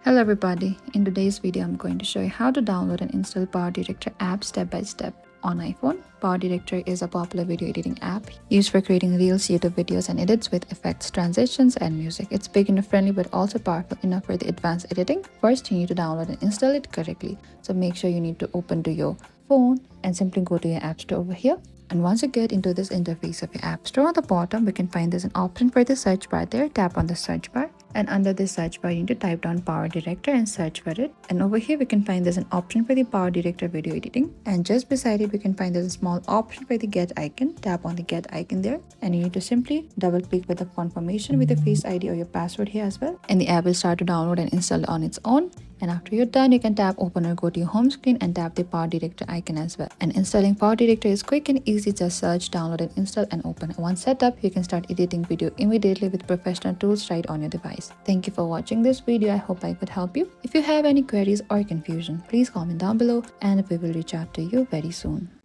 Hello everybody, in today's video I'm going to show you how to download and install PowerDirector app step by step on iPhone. PowerDirector is a popular video editing app used for creating reels, YouTube videos and edits with effects, transitions and music. It's beginner friendly but also powerful enough for the advanced editing. First you need to download and install it correctly. So make sure you need to open to your phone and simply go to your app store over here. And once you get into this interface of your app store, at the bottom we can find there's an option for the search bar there. Tap on the search bar, and under this search bar you need to type down PowerDirector and search for it. And over here we can find there's an option for the PowerDirector video editing, and just beside it we can find there's a small option for the get icon. Tap on the get icon there, and you need to simply double click with the confirmation with your face ID or your password here as well, and the app will start to download and install on its own. And after you're done, you can tap open or go to your home screen and tap the PowerDirector icon as well. And installing PowerDirector is quick and easy. Just search, download and install and open. Once set up, you can start editing video immediately with professional tools right on your device. Thank you for watching this video. I hope I could help you. If you have any queries or confusion, please comment down below and we will reach out to you very soon.